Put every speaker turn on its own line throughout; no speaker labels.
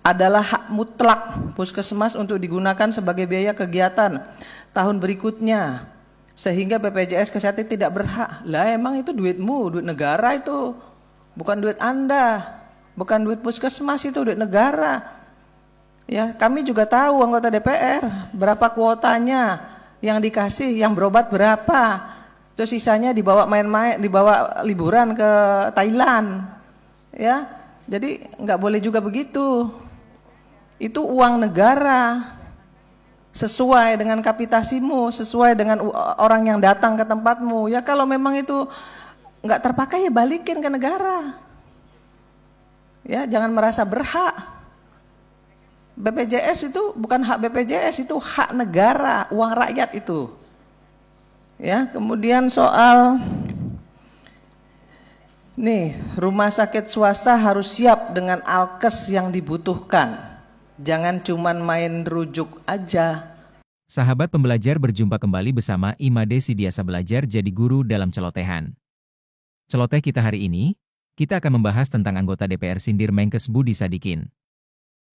adalah hak mutlak puskesmas untuk digunakan sebagai biaya kegiatan tahun berikutnya, sehingga BPJS Kesehatan tidak berhak. Lah emang itu duitmu, duit negara itu, bukan duit Anda, bukan duit puskesmas, itu duit negara. Ya, kami juga tahu anggota DPR berapa kuotanya yang dikasih, yang berobat berapa, terus sisanya dibawa main-main, dibawa liburan ke Thailand. Ya, jadi nggak boleh juga begitu. Itu uang negara, sesuai dengan kapitasimu, sesuai dengan orang yang datang ke tempatmu. Ya kalau memang itu nggak terpakai ya balikin ke negara. Ya jangan merasa berhak. BPJS itu bukan hak BPJS, itu hak negara, uang rakyat itu. Ya kemudian soal nih, rumah sakit swasta harus siap dengan alkes yang dibutuhkan. Jangan cuman main rujuk aja.
Sahabat pembelajar, berjumpa kembali bersama Imade Sidiasa Belajar Jadi Guru dalam celotehan. Celoteh kita hari ini, kita akan membahas tentang anggota DPR sindir Menkes Budi Sadikin.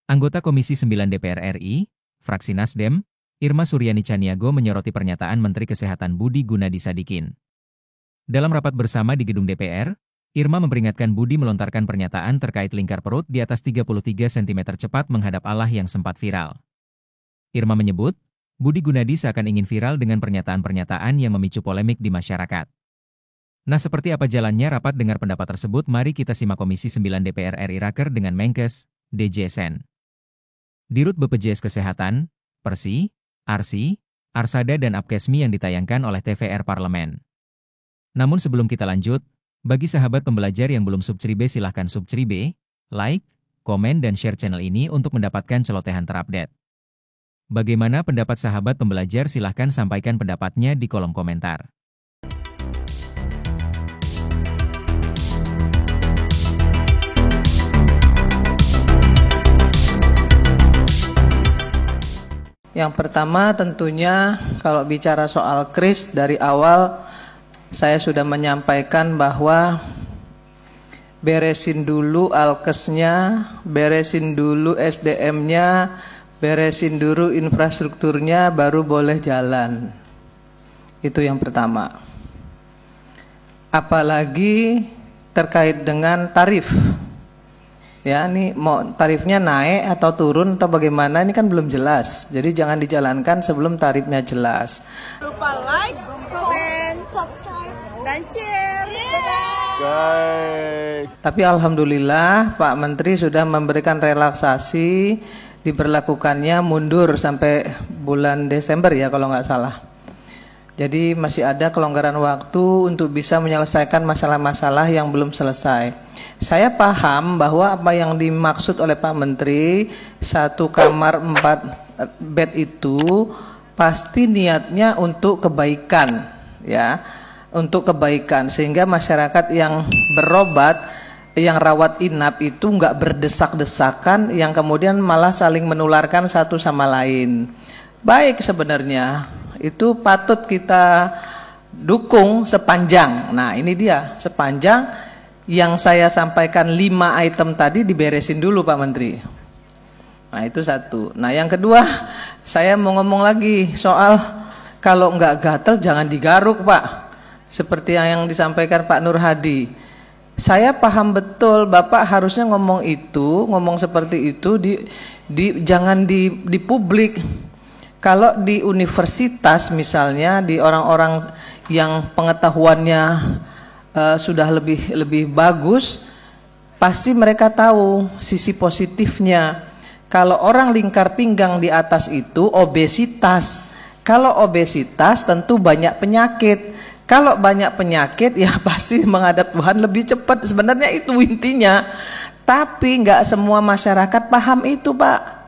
Anggota Komisi 9 DPR RI, fraksi Nasdem, Irma Suryani Chaniago menyoroti pernyataan Menteri Kesehatan Budi Gunadi Sadikin. Dalam rapat bersama di gedung DPR, Irma memperingatkan Budi melontarkan pernyataan terkait lingkar perut di atas 33 cm cepat menghadap Allah yang sempat viral. Irma menyebut, Budi Gunadi seakan ingin viral dengan pernyataan-pernyataan yang memicu polemik di masyarakat. Nah, seperti apa jalannya rapat dengar pendapat tersebut? Mari kita simak Komisi 9 DPR RI Raker dengan Menkes, DJSN, Dirut BPJS Kesehatan, Persi, Arsi, Arsada dan Apkesmi yang ditayangkan oleh TVR Parlemen. Namun sebelum kita lanjut, bagi sahabat pembelajar yang belum subscribe, silahkan subscribe, like, komen dan share channel ini untuk mendapatkan celotehan terupdate. Bagaimana pendapat sahabat pembelajar? Silahkan sampaikan pendapatnya di kolom komentar.
Yang pertama tentunya kalau bicara soal kris, dari awal saya sudah menyampaikan bahwa beresin dulu alkesnya, beresin dulu SDM-nya, beresin dulu infrastrukturnya, baru boleh jalan. Itu yang pertama. Apalagi terkait dengan tarif. Ya, ini mau tarifnya naik atau turun atau bagaimana, ini kan belum jelas. Jadi jangan dijalankan sebelum tarifnya jelas.
Lupa like, komen, subscribe, dan share.
Tapi alhamdulillah Pak Menteri sudah memberikan relaksasi, diberlakukannya mundur sampai bulan Desember ya kalau nggak salah. Jadi masih ada kelonggaran waktu untuk bisa menyelesaikan masalah-masalah yang belum selesai. Saya paham bahwa apa yang dimaksud oleh Pak Menteri, 1 kamar 4 bed itu pasti niatnya untuk kebaikan, ya, untuk kebaikan, sehingga masyarakat yang berobat, yang rawat inap itu nggak berdesak-desakan, yang kemudian malah saling menularkan satu sama lain. Baik, sebenarnya itu patut kita dukung sepanjang. Nah ini dia, sepanjang yang saya sampaikan 5 item tadi diberesin dulu Pak Menteri. Nah itu satu. Nah yang kedua, saya mau ngomong lagi soal kalau nggak gatel jangan digaruk Pak. Seperti yang disampaikan Pak Nur Hadi. Saya paham betul Bapak harusnya ngomong itu, ngomong seperti itu jangan di publik. Kalau di universitas misalnya, di orang-orang yang pengetahuannya sudah lebih bagus, pasti mereka tahu sisi positifnya. Kalau orang lingkar pinggang di atas itu obesitas. Kalau obesitas tentu banyak penyakit. Kalau banyak penyakit ya pasti menghadap Tuhan lebih cepat. Sebenarnya itu intinya. Tapi nggak semua masyarakat paham itu Pak.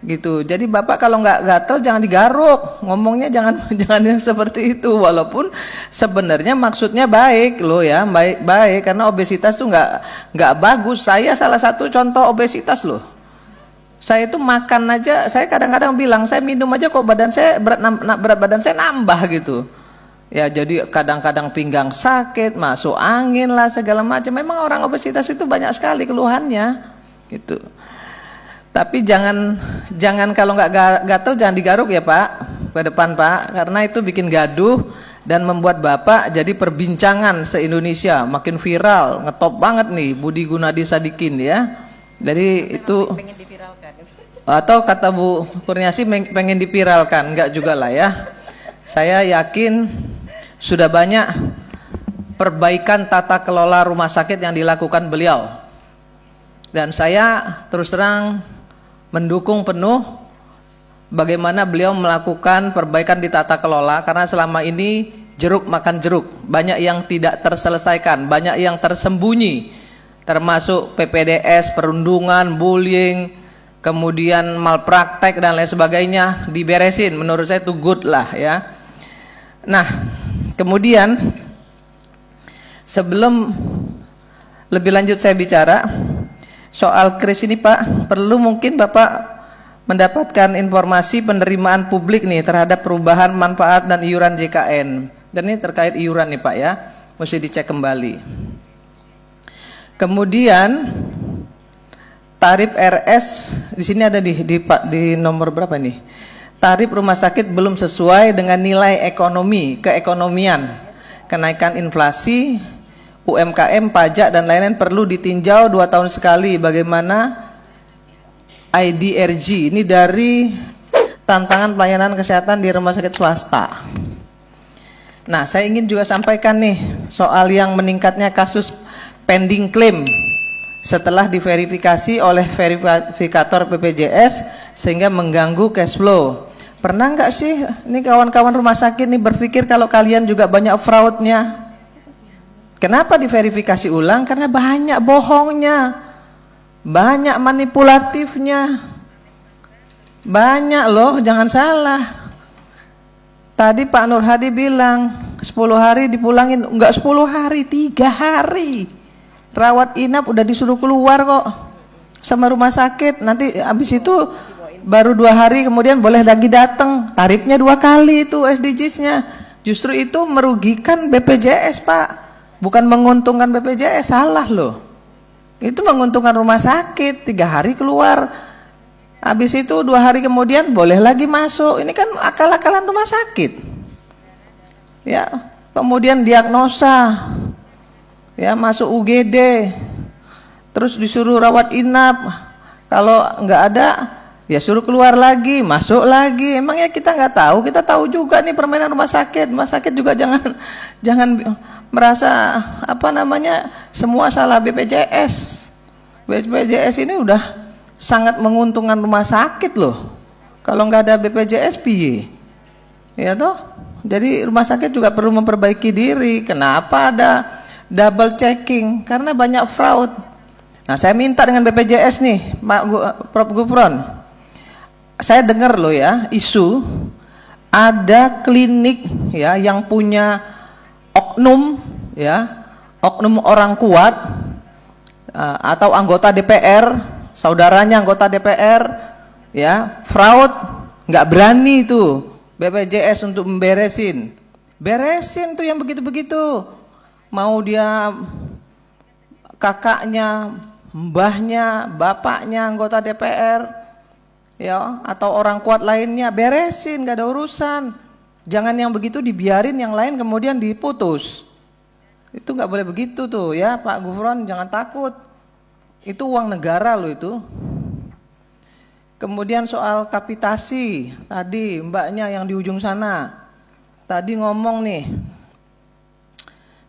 Gitu. Jadi Bapak kalau nggak gatel jangan digaruk, ngomongnya jangan yang seperti itu, walaupun sebenarnya maksudnya baik loh ya, baik karena obesitas tuh nggak bagus. Saya salah satu contoh obesitas loh. Saya itu makan aja, saya kadang-kadang bilang saya minum aja kok berat badan saya nambah gitu. Ya jadi kadang-kadang pinggang sakit, masuk angin lah segala macam. Memang orang obesitas itu banyak sekali keluhannya gitu. Tapi jangan kalau nggak gatel jangan digaruk ya Pak ke depan Pak, karena itu bikin gaduh dan membuat Bapak jadi perbincangan se-Indonesia, makin viral, ngetop banget nih Budi Gunadi Sadikin ya. Jadi itu pengen diviralkan. Atau kata Bu Kurniasi pengen dipiralkan, enggak juga lah ya. Saya yakin sudah banyak perbaikan tata kelola rumah sakit yang dilakukan beliau. Dan saya terus terang mendukung penuh bagaimana beliau melakukan perbaikan di tata kelola, karena selama ini jeruk makan jeruk, banyak yang tidak terselesaikan, banyak yang tersembunyi, termasuk PPDS, perundungan, bullying, kemudian malpraktek dan lain sebagainya diberesin. Menurut saya itu good lah ya. Nah, kemudian sebelum lebih lanjut saya bicara soal kris ini Pak, perlu mungkin Bapak mendapatkan informasi penerimaan publik nih terhadap perubahan manfaat dan iuran JKN. Dan ini terkait iuran nih Pak ya, mesti dicek kembali. Kemudian tarif RS di sini ada di nomor berapa nih? Tarif rumah sakit belum sesuai dengan nilai ekonomi, keekonomian. Kenaikan inflasi, UMKM, pajak dan lain-lain perlu ditinjau 2 tahun sekali. Bagaimana IDRG ini dari tantangan pelayanan kesehatan di rumah sakit swasta. Nah, saya ingin juga sampaikan nih soal yang meningkatnya kasus pending claim setelah diverifikasi oleh verifikator BPJS sehingga mengganggu cash flow. Pernah nggak sih ini kawan-kawan rumah sakit nih berpikir kalau kalian juga banyak fraudnya? Kenapa diverifikasi ulang? Karena banyak bohongnya, banyak manipulatifnya, banyak loh, jangan salah. Tadi Pak Nur Hadi bilang 10 hari dipulangin, enggak 10 hari, 3 hari. Rawat inap udah disuruh keluar kok sama rumah sakit. Nanti habis itu baru 2 hari kemudian boleh lagi datang. Tarifnya 2 kali itu SDGs-nya. Justru itu merugikan BPJS Pak. Bukan menguntungkan BPJS, salah loh. Itu menguntungkan rumah sakit, 3 hari keluar. Habis itu 2 hari kemudian boleh lagi masuk. Ini kan akal-akalan rumah sakit. Ya, kemudian diagnosa. Ya, masuk UGD. Terus disuruh rawat inap. Kalau nggak ada, ya suruh keluar lagi, masuk lagi. Emangnya kita nggak tahu? Kita tahu juga nih permainan rumah sakit. Rumah sakit juga jangan merasa semua salah BPJS. BPJS ini udah sangat menguntungkan rumah sakit loh. Kalau nggak ada BPJS piye? Ya toh. Jadi rumah sakit juga perlu memperbaiki diri. Kenapa ada double checking? Karena banyak fraud. Nah, saya minta dengan BPJS nih, Prof Gufron. Saya dengar loh ya, isu ada klinik ya yang punya oknum ya, oknum orang kuat atau anggota DPR, saudaranya anggota DPR ya, fraud, nggak berani itu BPJS untuk beresin tuh yang begitu-begitu. Mau dia kakaknya, mbahnya, bapaknya anggota DPR ya, atau orang kuat lainnya, beresin, nggak ada urusan. Jangan yang begitu dibiarin, yang lain kemudian diputus. Itu nggak boleh begitu tuh ya Pak Gufron, jangan takut. Itu uang negara loh itu. Kemudian soal kapitasi, tadi mbaknya yang di ujung sana, tadi ngomong nih,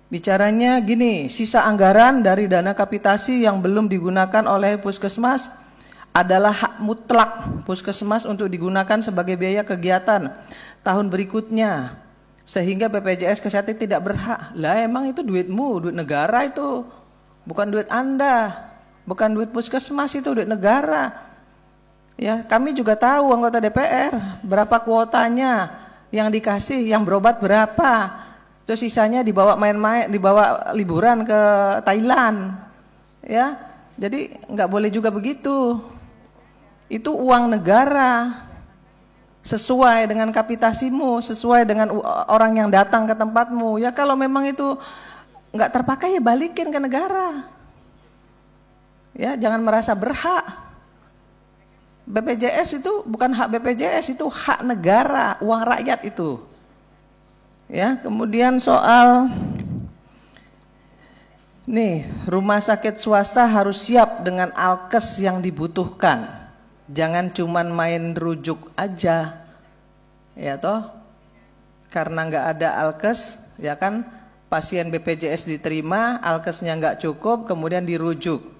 bicaranya gini, sisa anggaran dari dana kapitasi yang belum digunakan oleh puskesmas adalah hak mutlak puskesmas untuk digunakan sebagai biaya kegiatan tahun berikutnya, sehingga BPJS Kesehatan tidak berhak. Lah emang itu duitmu, duit negara itu, bukan duit Anda, bukan duit puskesmas, itu duit negara. Ya, kami juga tahu anggota DPR berapa kuotanya yang dikasih, yang berobat berapa, terus sisanya dibawa main-main, dibawa liburan ke Thailand. Ya, jadi nggak boleh juga begitu. Itu uang negara, sesuai dengan kapitasimu, sesuai dengan orang yang datang ke tempatmu. Ya kalau memang itu nggak terpakai ya balikin ke negara. Ya jangan merasa berhak. BPJS itu bukan hak BPJS, itu hak negara, uang rakyat itu. Ya, kemudian soal nih, rumah sakit swasta harus siap dengan alkes yang dibutuhkan. Jangan cuman main rujuk aja. Ya toh? Karena nggak ada alkes, ya kan? Pasien BPJS diterima, alkesnya nggak cukup, kemudian dirujuk.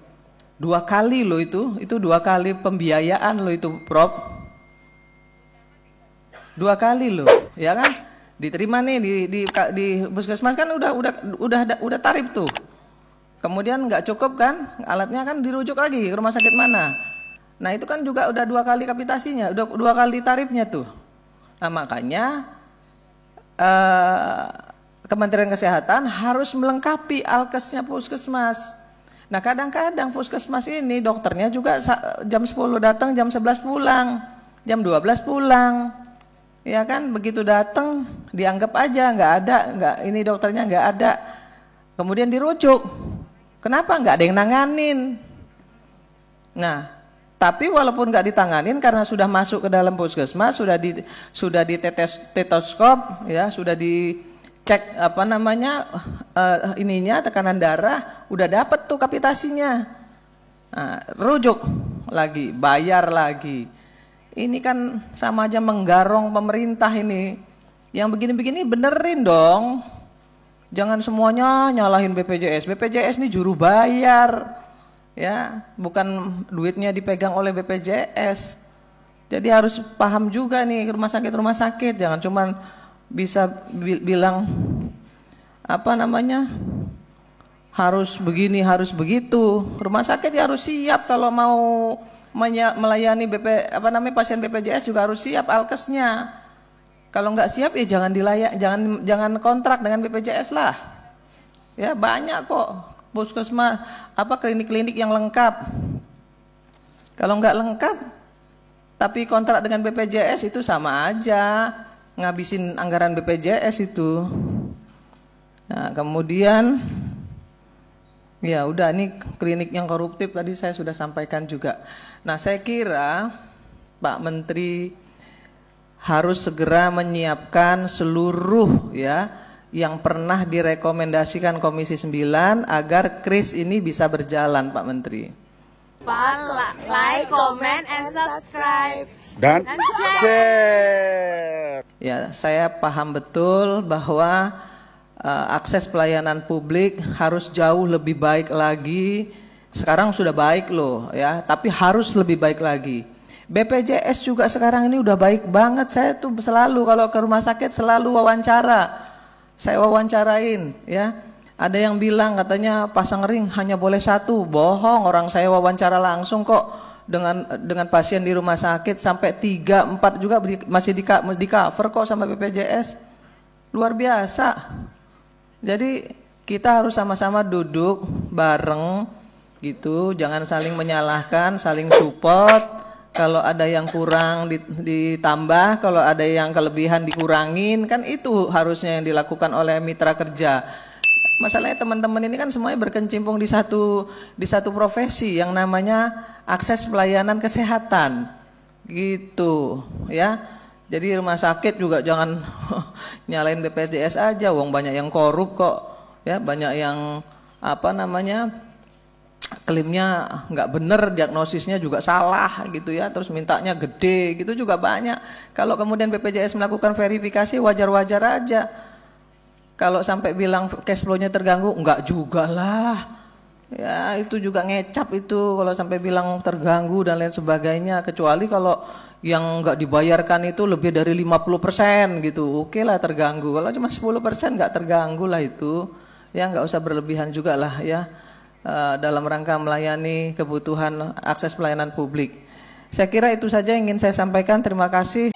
2 kali loh itu 2 kali pembiayaan loh itu, Prof. 2 kali loh, ya kan? Diterima nih di puskesmas kan udah tarif tuh. Kemudian nggak cukup kan, alatnya kan dirujuk lagi ke rumah sakit mana. Nah itu kan juga udah 2 kali kapitasinya, udah 2 kali tarifnya tuh. Nah makanya Kementerian Kesehatan harus melengkapi alkesnya puskesmas. Nah kadang-kadang puskesmas ini dokternya juga jam 10 datang, jam 11 pulang, jam 12 pulang. Ya kan, begitu datang dianggap aja nggak ini dokternya nggak ada. Kemudian dirujuk. Kenapa nggak ada yang nanganin? Nah, tapi walaupun nggak ditanganin karena sudah masuk ke dalam puskesmas, sudah di stetoskop, ya, sudah dicek tekanan darah, udah dapat tuh kapitasinya. Nah, rujuk lagi, bayar lagi. Ini kan sama aja menggarong pemerintah ini. Yang begini-begini benerin dong. Jangan semuanya nyalahin BPJS. BPJS ini juru bayar. Ya, bukan duitnya dipegang oleh BPJS. Jadi harus paham juga nih rumah sakit. Jangan cuman bisa bilang harus begini, harus begitu. Rumah sakit ya harus siap kalau mau melayani pasien BPJS juga harus siap alkesnya. Kalau nggak siap ya jangan kontrak dengan BPJS lah. Ya banyak kok puskesmas klinik-klinik yang lengkap. Kalau nggak lengkap tapi kontrak dengan BPJS itu sama aja ngabisin anggaran BPJS itu. Nah, kemudian ya udah, ini klinik yang koruptif tadi saya sudah sampaikan juga. Nah, saya kira Pak Menteri harus segera menyiapkan seluruh yang pernah direkomendasikan Komisi 9 agar KRIS ini bisa berjalan, Pak Menteri.
Like, comment, and subscribe.
Dan share.
Ya, saya paham betul bahwa akses pelayanan publik harus jauh lebih baik lagi. Sekarang sudah baik loh ya, tapi harus lebih baik lagi. BPJS juga sekarang ini udah baik banget. Saya tuh selalu kalau ke rumah sakit selalu wawancara. Saya wawancarain ya. Ada yang bilang katanya pasang ring hanya boleh 1. Bohong, orang saya wawancara langsung kok dengan pasien di rumah sakit sampai 3, 4 juga masih di cover kok sama BPJS. Luar biasa. Jadi kita harus sama-sama duduk bareng gitu, jangan saling menyalahkan, saling support. Kalau ada yang kurang ditambah, kalau ada yang kelebihan dikurangin, kan itu harusnya yang dilakukan oleh mitra kerja. Masalahnya teman-teman ini kan semuanya berkecimpung di satu profesi yang namanya akses pelayanan kesehatan. Gitu, ya. Jadi rumah sakit juga jangan nyalain BPJS aja, wong banyak yang korup kok. Ya, banyak yang klaimnya nggak bener, diagnosisnya juga salah gitu ya, terus mintanya gede gitu juga banyak. Kalau kemudian BPJS melakukan verifikasi wajar-wajar aja. Kalau sampai bilang cash flow-nya terganggu, enggak juga lah. Ya itu juga ngecap itu kalau sampai bilang terganggu dan lain sebagainya. Kecuali kalau yang enggak dibayarkan itu lebih dari 50% gitu, oke lah terganggu. Kalau cuma 10% enggak terganggu lah itu. Ya enggak usah berlebihan juga lah ya. Dalam rangka melayani kebutuhan akses pelayanan publik. Saya kira itu saja yang ingin saya sampaikan. Terima kasih.